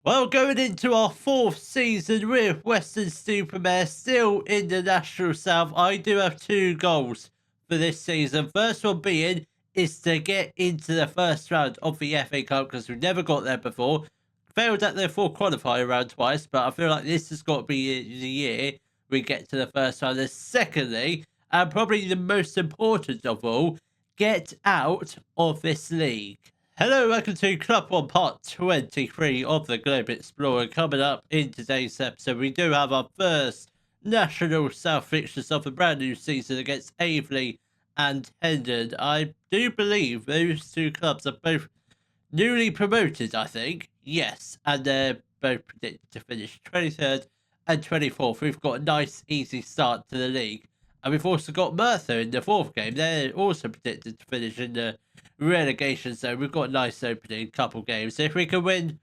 Well, going into our fourth season with Weston-Super-Mare still in the National South, I do have two goals for this season. First one being is to get into the first round of the FA Cup because we've never got there before. Failed at the full qualifier round twice, but I feel like this has got to be the year we get to the first round. And secondly, and probably the most important of all, get out of this league. Hello, welcome to Club One Part 23 of the Globe Explorer. Coming up in today's episode, we do have our first National South fixtures of the brand new season against Aveley and Hendon. I do believe those two clubs are both newly promoted, I think. Yes, and they're both predicted to finish 23rd and 24th. We've got a nice, easy start to the league. And we've also got Merthyr in the fourth game. They're also predicted to finish in the relegation zone. We've got a nice opening couple games. So if we can win,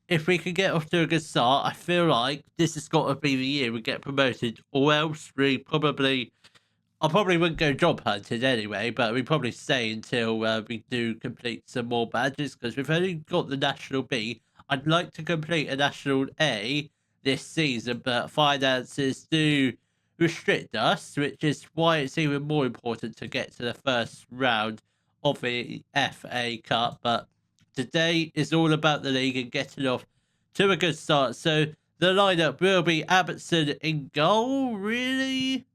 if we can get off to a good start, I feel like this has got to be the year we get promoted. Or else I probably wouldn't go job hunting anyway, but we probably stay until we do complete some more badges because we've only got the National B. I'd like to complete a National A this season, but finances do restrict us, which is why it's even more important to get to the first round of the FA Cup. But today is all about the league and getting off to a good start. So the lineup will be Abbottson in goal, really?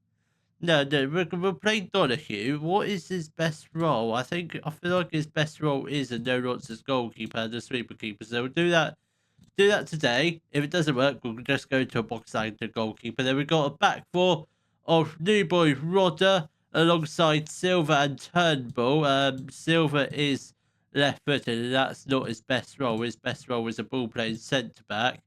No, we're playing Donahue. What is his best role? I feel like his best role is a no-nonsense goalkeeper and a sweeper keeper. So we'll do that today. If it doesn't work, we'll just go to a box-side goalkeeper. Then we've got a back four of new boy Rodder alongside Silver and Turnbull. Silver is left-footed, and that's not his best role. His best role is a ball-playing centre-back,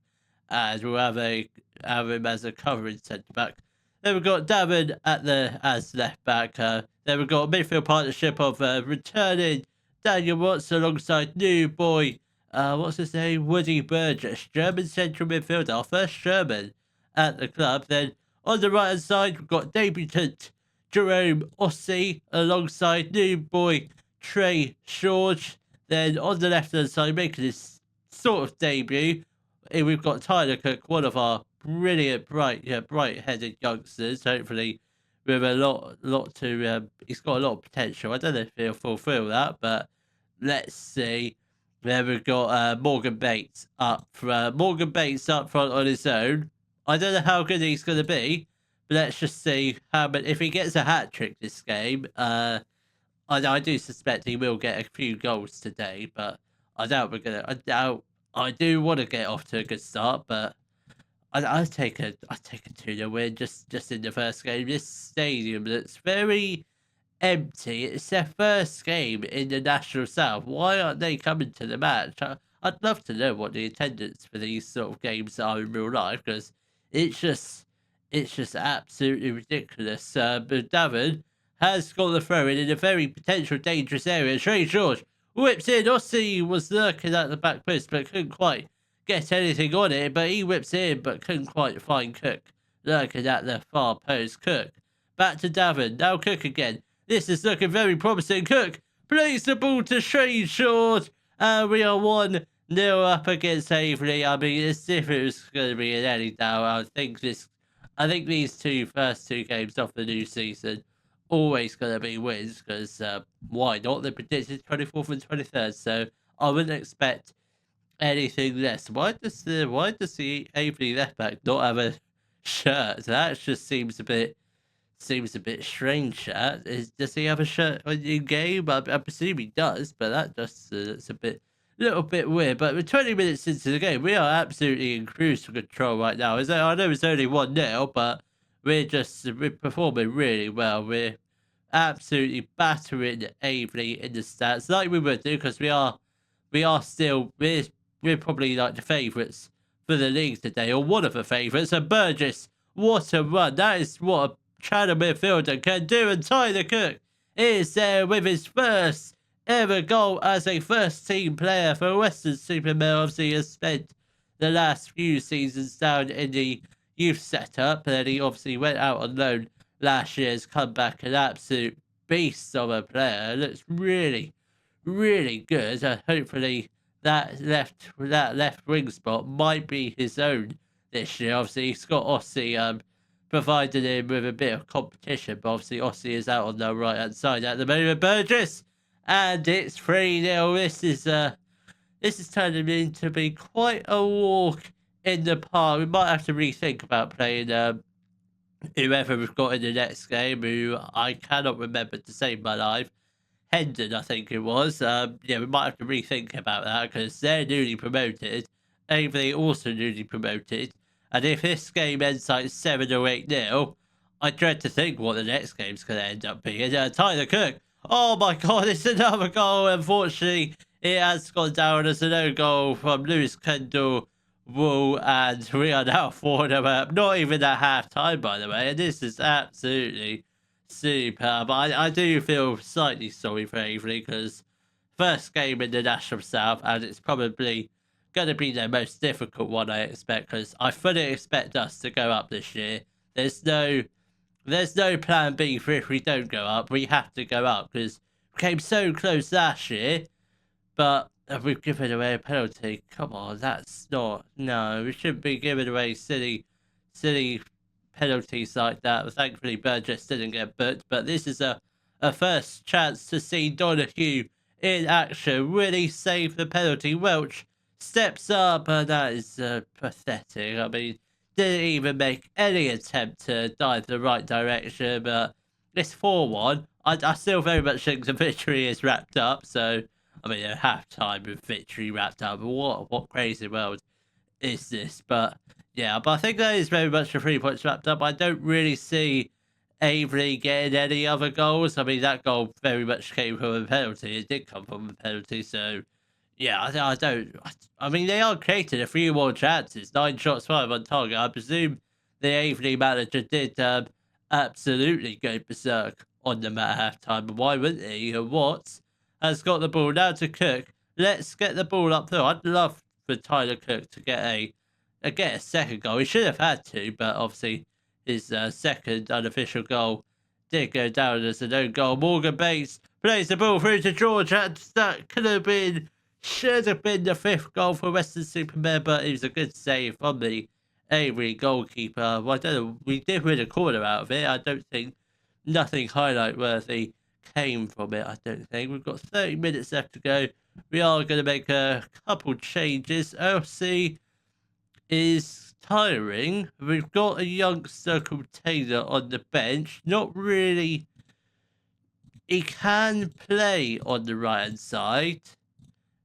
and we'll have him as a covering centre-back. Then we've got Davin as left-back. Then we've got a midfield partnership of returning Daniel Watson alongside new boy what's his name? Woody Burgess, German central midfielder, our first German at the club. Then on the right hand side, we've got debutant Jerome Ossie alongside new boy Trey George. Then on the left hand side, making his sort of debut, we've got Tyler Cook, one of our brilliant, bright-headed youngsters. Hopefully, with a lot to, he's got a lot of potential. I don't know if he'll fulfill that, but let's see. Then we've got Morgan Bates up front. Morgan Bates up front on his own. I don't know how good he's going to be, but let's just see how. But if he gets a hat trick this game, I do suspect he will get a few goals today. But I doubt we're gonna. I do want to get off to a good start, but I take a 2-0 win just in the first game. This stadium that's very empty. It's their first game in the National South. Why aren't they coming to the match? I'd love to know what the attendance for these sort of games are in real life because it's just absolutely ridiculous. But Davin has got the throw in a very potential dangerous area. Trey George whips in. Ossie was lurking at the back post but couldn't quite get anything on it. But he whips in but couldn't quite find Cook lurking at the far post. Cook back to Davin. Now Cook again. This is looking very promising. Cook plays the ball to Trey George. We are 1-0 up against Aveley. I mean, as if it was going to be in any doubt. I think these first two games of the new season always going to be wins because why not? They predicted 24th and 23rd, so I wouldn't expect anything less. Why does the Aveley left back not have a shirt? That just seems a bit strange. Does he have a shirt in game? I presume he does, but that just it's a little bit weird. But we're 20 minutes into the game. We are absolutely in cruise control right now. I know it's only 1-0, but we're performing really well. We're absolutely battering Aveley in the stats like we would do because we're probably like the favourites for the league today, or one of the favourites. And Burgess, what a run! That is what a Channel midfielder can do, and Tyler Cook is there with his first ever goal as a first team player for Weston-Super-Mare. Obviously, he has spent the last few seasons down in the youth setup, and then he obviously went out on loan last year, has come back an absolute beast of a player. Looks really, really good. Hopefully, that left wing spot might be his own this year. Obviously, he's got Ossie provided him with a bit of competition, but obviously Ossie is out on the right hand side at the moment. Burgess, and it's 3-0. This is turning into be quite a walk in the park. We might have to rethink about playing whoever we've got in the next game, who I cannot remember to save my life. Hendon, I think it was. Yeah, we might have to rethink about that because they're newly promoted. Avery also newly promoted. And if this game ends like 7 or 8-0, I dread to think what the next game's going to end up being. Tyler Cook. Oh my God, it's another goal. Unfortunately, it has gone down as an own goal from Lewis Kendall Wool, and we are now 4-0 up. Not even at half time, by the way. And this is absolutely superb. I do feel slightly sorry for Avery because first game in the National South, and it's probably going to be their most difficult one, I expect, because I fully expect us to go up this year. There's no plan B for if we don't go up. We have to go up because we came so close last year, but we've given away a penalty. Come on, that's not... No, we shouldn't be giving away silly penalties like that. Thankfully, Burgess didn't get booked, but this is a first chance to see Donahue in action. Really save the penalty. Welch steps up, and that is pathetic. I mean, didn't even make any attempt to dive the right direction, but it's 4-1. I still very much think the victory is wrapped up, so... I mean, a half-time with victory wrapped up. What crazy world is this? But I think that is very much the 3 points wrapped up. I don't really see Avery getting any other goals. I mean, that goal very much came from a penalty. It did come from a penalty, so I don't. I mean, they are creating a few more chances. 9 shots, 5 on target. I presume the Avery manager did absolutely go berserk on them at half-time. But why wouldn't he? And Watts has got the ball now to Cook. Let's get the ball up there. I'd love for Tyler Cook to get a second goal. He should have had to, but obviously his second unofficial goal did go down as an own goal. Morgan Bates plays the ball through to George, and that should have been the 5th goal for Weston-Super-Mare, but it was a good save from the Avery goalkeeper. Well, I don't know. We did win a corner out of it. I don't think nothing highlight worthy came from it. I don't think. We've got 30 minutes left to go. We are going to make a couple changes. LC is tiring. We've got a youngster called Taylor on the bench. Not really. He can play on the right hand side,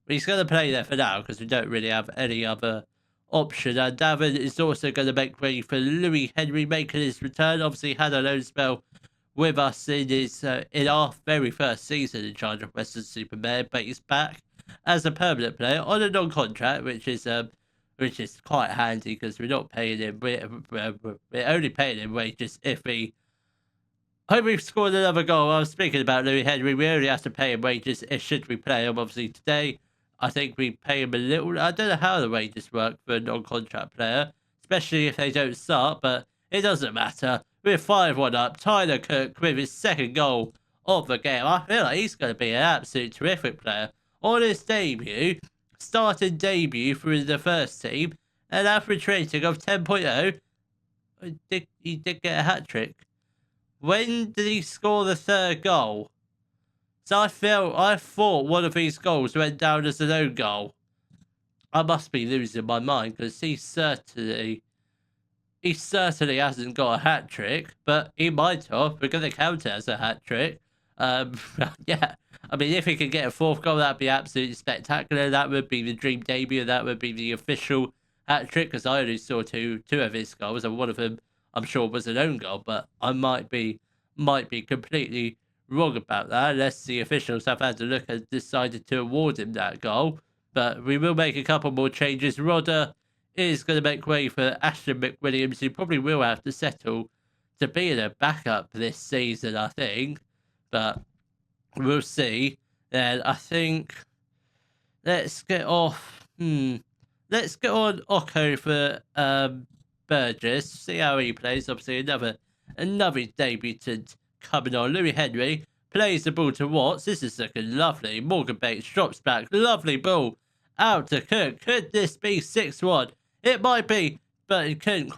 but he's going to play there for now because we don't really have any other option. And Davin is also going to make way for Louis Henry making his return. Obviously had a loan spell with us in our very first season in charge of Weston-Super-Mare, but he's back as a permanent player on a non-contract, which is quite handy because we're not paying him. We're only paying him wages if he. I hope we've scored another goal. I was speaking about Louis Henry. We only have to pay him wages if should we play him. Obviously today, I think we pay him a little. I don't know how the wages work for a non-contract player, especially if they don't start, but it doesn't matter. We're 5-1 up. Tyler Cook with his second goal of the game. I feel like he's going to be an absolute terrific player. On his debut, starting debut for the first team, an average rating of 10.0. He did get a hat-trick. When did he score the 3rd goal? So I thought one of these goals went down as an own goal. I must be losing my mind because he certainly hasn't got a hat trick, but he might have. We're going to count it as a hat trick. Yeah. I mean, if he could get a 4th goal, that'd be absolutely spectacular. That would be the dream debut. That would be the official hat trick because I only saw two of his goals, and one of them I'm sure was an own goal, but I might be completely wrong about that unless the officials have had a look and decided to award him that goal. But we will make a couple more changes. Rodder is going to make way for Ashton McWilliams, who probably will have to settle to be in a backup this season, I think. But we'll see. Then I think let's get off. Let's get on Occo for Burgess. See how he plays. Obviously, another debutant coming on. Louis Henry plays the ball to Watts. This is looking lovely. Morgan Bates drops back. Lovely ball out to Cook. Could this be 6-1? It might be, but it didn't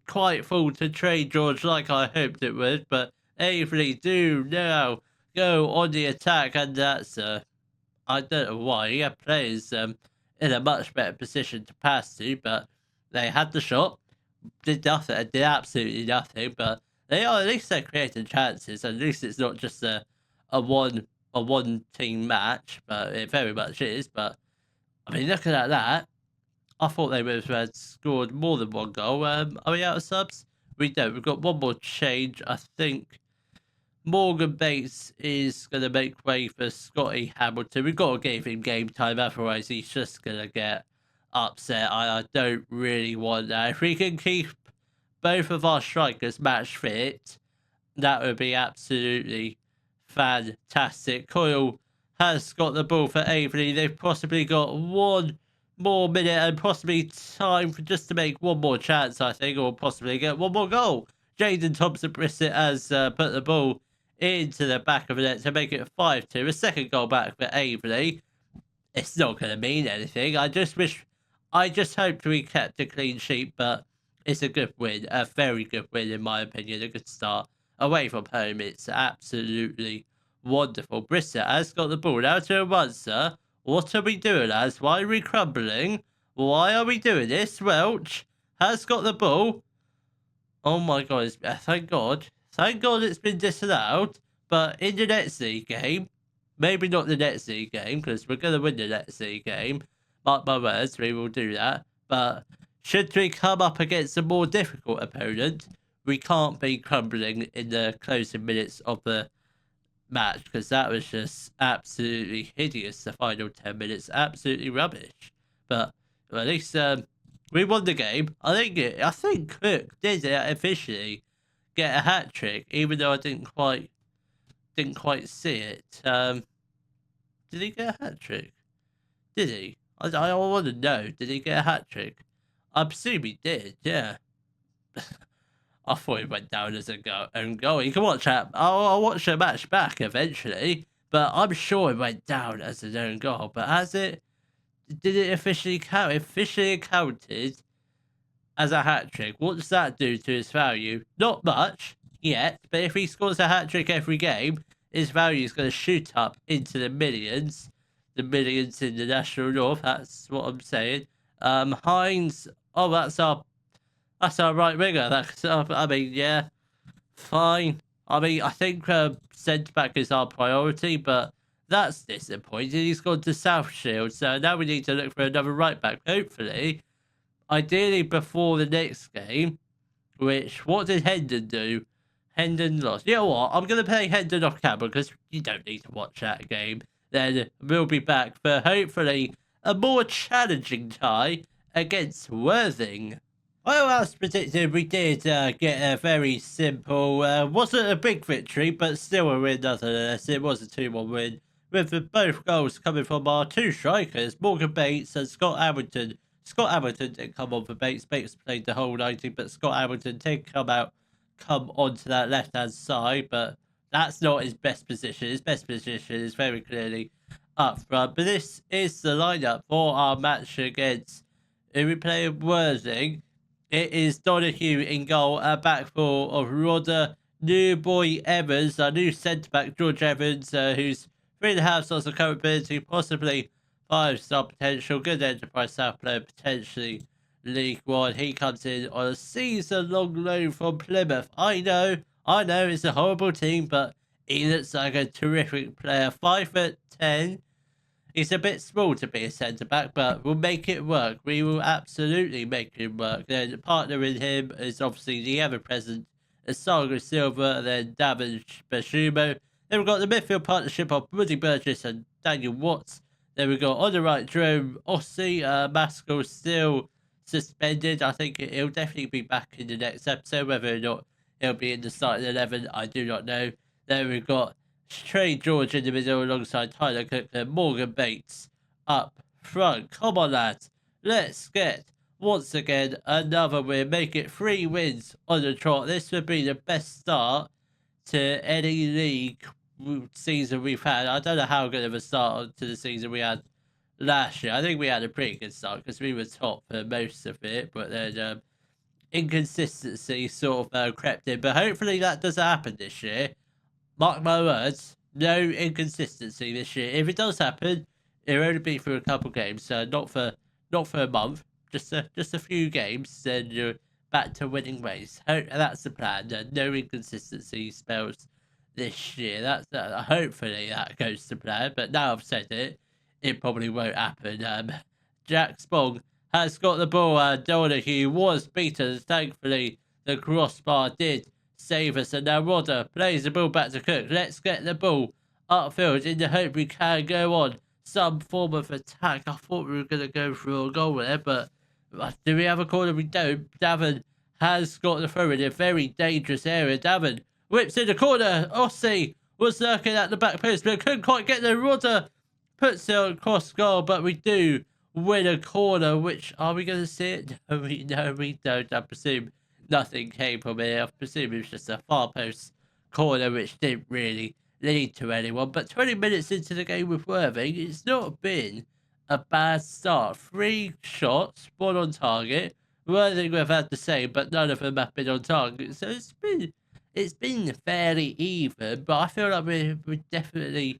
quite fall to Trey George like I hoped it would. But Avery do now go on the attack, and that's I don't know why. He had players in a much better position to pass to, but they had the shot, did nothing, did absolutely nothing. But they are at least they're creating chances. At least it's not just a one team match, but it very much is. But I mean, looking at that, I thought they would have scored more than one goal. Are we out of subs? We don't. We've got one more change. I think Morgan Bates is going to make way for Scotty Hamilton. We've got to give him game time, otherwise he's just going to get upset. I don't really want that. If we can keep both of our strikers match fit, that would be absolutely fantastic. Coyle has got the ball for Avery. They've possibly got one more minute and possibly time for just to make one more chance, I think, or possibly get one more goal. Jaden Thompson-Brissett has put the ball into the back of the net to make it 5-2. A second goal back for Avery. It's not going to mean anything. I just hoped we kept a clean sheet, but it's a good win. A very good win, in my opinion. A good start. Away from home, it's absolutely wonderful. Brissett has got the ball now to a run, sir. What are we doing, lads? Why are we crumbling? Why are we doing this? Welch has got the ball. Oh my God, thank God. Thank God it's been disallowed. But in the next league game, maybe not the next league game, because we're going to win the next league game. Mark my words, we will do that. But should we come up against a more difficult opponent, we can't be crumbling in the closing minutes of the match, because that was just absolutely hideous. The final 10 minutes, absolutely rubbish. But well, at least we won the game. I think Cook did officially get a hat trick, even though I didn't quite see it. Did he get a hat trick? Did he? I want to know. Did he get a hat trick? I presume he did. Yeah. I thought it went down as own goal. You can watch that. I'll watch the match back eventually, but I'm sure it went down as an own goal. But did it officially count? Officially counted as a hat trick. What does that do to his value? Not much yet, but if he scores a hat trick every game, his value is going to shoot up into the millions. The millions in the National North. That's what I'm saying. Hines. Oh, that's our right winger. I mean, yeah, fine. I mean, I think centre back is our priority, but that's disappointing. He's gone to South Shield, so now we need to look for another right back. Hopefully, ideally before the next game. What did Hendon do? Hendon lost. You know what? I'm gonna play Hendon off camera because you don't need to watch that game. Then we'll be back for hopefully a more challenging tie against Worthing. Well, as predicted, we did get a very simple, wasn't a big victory, but still a win nonetheless. It was a 2-1 win, with both goals coming from our two strikers, Morgan Bates and Scott Hamilton. Scott Hamilton didn't come on for Bates. Bates played the whole 90, but Scott Hamilton did come onto that left-hand side, but that's not his best position. His best position is very clearly up front. But this is the lineup for our match against, if we play Worthing. It is Donahue in goal, a back four of Rodder, new boy Evans, our new centre-back George Evans, who's 3.5 stars of current ability, possibly 5-star potential, good enterprise South player, potentially League One. He comes in on a season-long loan from Plymouth. I know, it's a horrible team, but he looks like a terrific player. 5'10". He's a bit small to be a centre-back, but we'll make it work. We will absolutely make it work. Then partnering him is obviously the ever-present Asago Silva, and then Davin Bashumo. Then we've got the midfield partnership of Woody Burgess and Daniel Watts. Then we've got on the right, Jerome Ossie. Maskell still suspended. I think he'll definitely be back in the next episode. Whether or not he'll be in the starting 11, I do not know. Then we've got Trey George in the middle alongside Tyler Cook and Morgan Bates up front. Come on, lads. Let's get, once again, another win. Make it 3 wins on the trot. This would be the best start to any league season we've had. I don't know how good of a start to the season we had last year. I think we had a pretty good start because we were top for most of it, but then inconsistency sort of crept in. But hopefully that doesn't happen this year. Mark my words, no inconsistency this year. If it does happen, it'll only be for a couple games, not for a month, just a few games, then you're back to winning ways. That's the plan. No inconsistency spells this year. Hopefully that goes to plan. But now I've said it, it probably won't happen. Jack Spong has got the ball. Donahue was beaten. Thankfully, the crossbar did save us. And now Rodder plays the ball back to Cook. Let's get the ball upfield in the hope we can go on some form of attack. I thought we were going to go for a goal there, but do we have a corner? We don't. Davin has got the throw in a very dangerous area. Davin whips in the corner. Ossie was lurking at the back post, but couldn't quite get the Rodder. Puts it on cross goal, but we do win a corner. Which, are we going to see it? No, we don't. I presume nothing came from it. I presume it was just a far post corner, which didn't really lead to anyone. But 20 minutes into the game with Worthing, it's not been a bad start. 3 shots, 1 on target. Worthing we've had the same, but none of them have been on target. So it's been fairly even, but I feel like we're definitely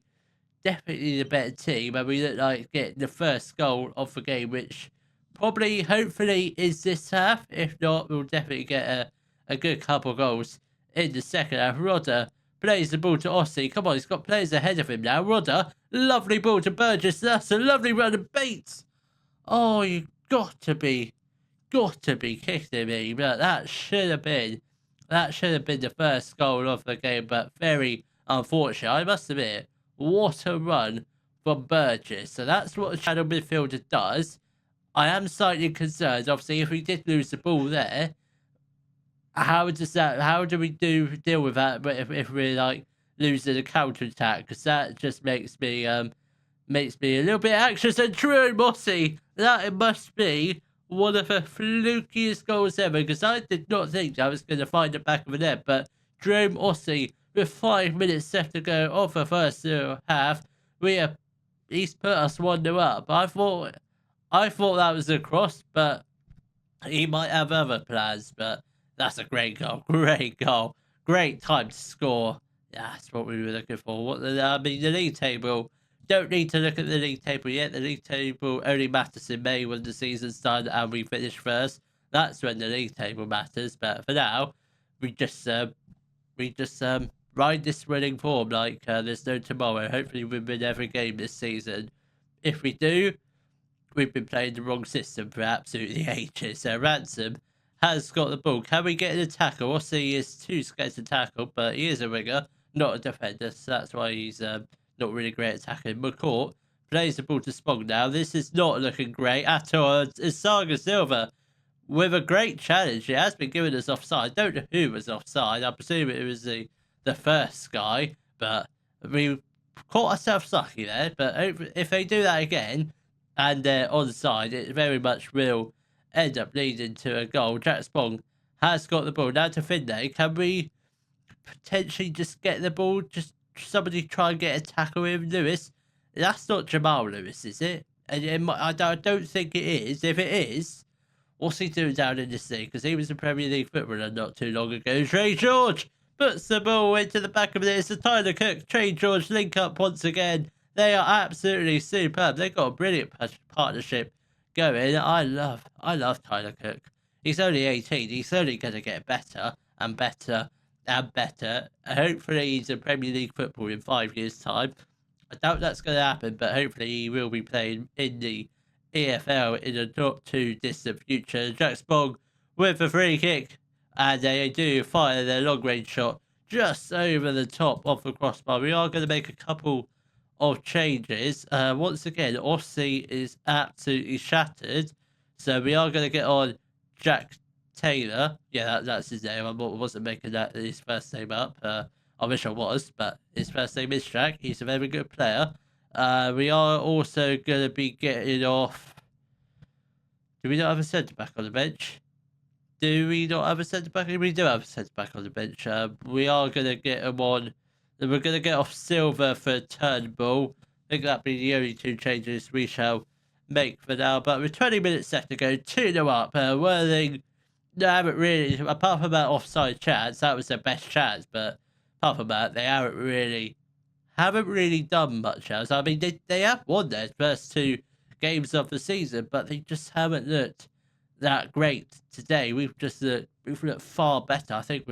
the better team, and we look like getting the first goal of the game, which probably, hopefully, is this half. If not, we'll definitely get a good couple goals in the second half. Rodder plays the ball to Ossie. Come on, he's got players ahead of him now. Rodder, lovely ball to Burgess. That's a lovely run of Bates. Oh, you got to be kidding me. But that should have been the first goal of the game, but very unfortunate. I must admit, what a run from Burgess. So that's what a shadow midfielder does. I am slightly concerned, obviously, if we did lose the ball there, how do we deal with that? But if we're like losing a counter attack, because that just makes me a little bit anxious. And true, Mossy, that it must be one of the flukiest goals ever, because I did not think I was going to find the back of the net. But Jerome Ossie, with 5 minutes left to go of the first half, he's put us 1-0 up. I thought that was a cross, but he might have other plans. But that's a great goal. Great time to score. Yeah, that's what we were looking for. The league table. Don't need to look at the league table yet. The league table only matters in May when the season's done and we finish first. That's when the league table matters. But for now, we just ride this winning form like there's no tomorrow. Hopefully, we win every game this season. If we do, we've been playing the wrong system for absolutely ages. So Ransom has got the ball. Can we get in a tackle? Ossie is too scared to tackle, but he is a winger, not a defender. So that's why he's not really great at tackling. McCourt plays the ball to Spong now. This is not looking great at all. It's Saga Silva with a great challenge. It has been given us offside. Don't know who was offside. I presume it was the first guy, but we caught ourselves lucky there. But if they do that again and they're onside, it very much will end up leading to a goal. Jack Spong has got the ball. Now to Finlay. Can we potentially just get the ball? Just somebody try and get a tackle with Lewis. That's not Jamal Lewis, is it? And I don't think it is. If it is, what's he doing down in this league? Because he was a Premier League footballer not too long ago. Trey George puts the ball into the back of it. It's a Tyler Cook. Trey George link up once again. They are absolutely superb. They've got a brilliant partnership going. I love Tyler Cook. He's only 18. He's only going to get better and better and better. Hopefully he's in Premier League football in 5 years' time. I doubt that's going to happen, but hopefully he will be playing in the EFL in the not too distant future. Jack Spong with a free kick, and they do fire their long range shot just over the top of the crossbar. We are going to make a couple of changes. Once again, Ossie is absolutely shattered, so we are going to get on Jack Taylor. Yeah, that's his name. I wasn't making that his first name up. I wish I was, but his first name is Jack. He's a very good player. We are also going to be getting off. Do we not have a centre back on the bench? Do we not have a centre back? We do have a centre back on the bench. We are going to get him on. We're going to get off Silver for Turnbull. I think that'll be the only 2 changes we shall make for now. But with 20 minutes left to go, 2-0 up. Worthing, they haven't really, apart from that offside chance, that was their best chance. But apart from that, they haven't really done much else. I mean, they have won their first 2 games of the season, but they just haven't looked that great today. We've looked far better. I think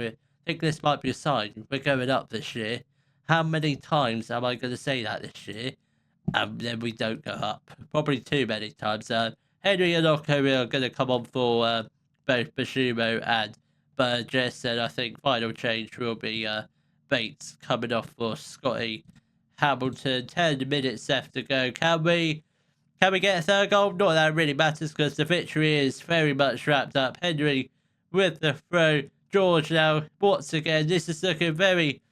this might be a sign we're going up this year. How many times am I going to say that this year? And then we don't go up. Probably too many times. Henry and Oko are going to come on for both Bashumo and Burgess, and I think final change will be Bates coming off for Scotty Hamilton. 10 minutes left to go. Can we get a third goal? Not that it really matters because the victory is very much wrapped up. Henry with the throw. George now, Watts again. This is looking very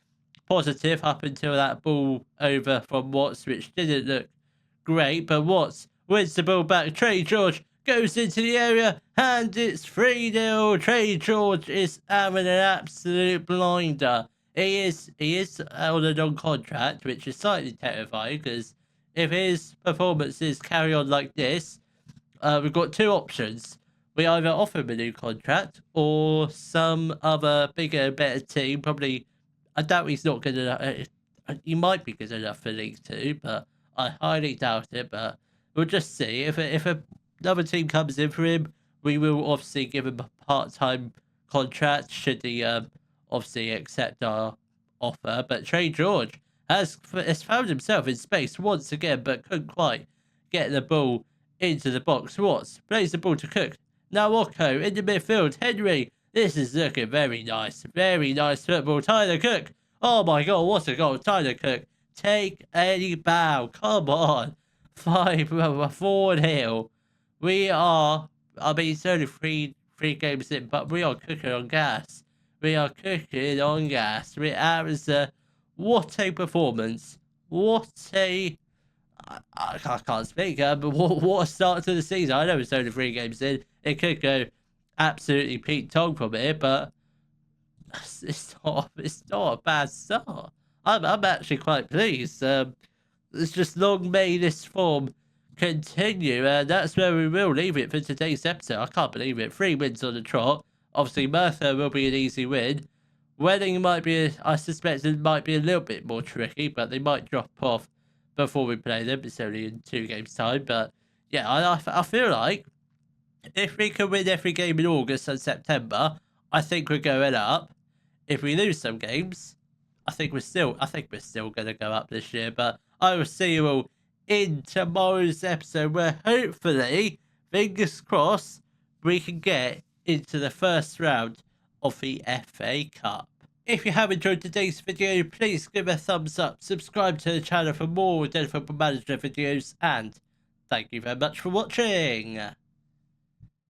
positive up until that ball over from Watts, which didn't look great. But Watts wins the ball back. Trey George goes into the area and it's 3-0. Trey George is having an absolute blinder. He is on a non-contract, which is slightly terrifying because if his performances carry on like this, we've got 2 options. We either offer him a new contract or some other bigger, better team. Probably, I doubt he's not good enough. He might be good enough for League 2, but I highly doubt it. But we'll just see. If another team comes in for him, we will obviously give him a part-time contract should he obviously accept our offer. But Trey George has found himself in space once again, but couldn't quite get the ball into the box. Watts plays the ball to Cook. Now Oko in the midfield. Henry. This is looking very nice. Very nice football. Tyler Cook. Oh my god, what a goal. Tyler Cook. Take a bow. Come on. 4-0. We are, I mean, it's only three games in, but we are cooking on gas. We are cooking on gas. That was what a performance. What a... I can't speak, but what a start to the season. I know it's only 3 games in. It could go absolutely Pete Tong from here, but it's not a bad start. I'm actually quite pleased. It's just long may this form continue, and that's where we will leave it for today's episode. I can't believe it. 3 wins on the trot. Obviously, Merthyr will be an easy win. Wedding might be, I suspect it might be a little bit more tricky, but they might drop off before we play them. It's only in 2 games' time, but yeah, I feel like if we can win every game in August and September, I think we're going up. If we lose some games, I think we're still going to go up this year. But I will see you all in tomorrow's episode, where hopefully, fingers crossed, we can get into the first round of the FA Cup. If you have enjoyed today's video, please give a thumbs up, subscribe to the channel for more Football Manager videos, and thank you very much for watching.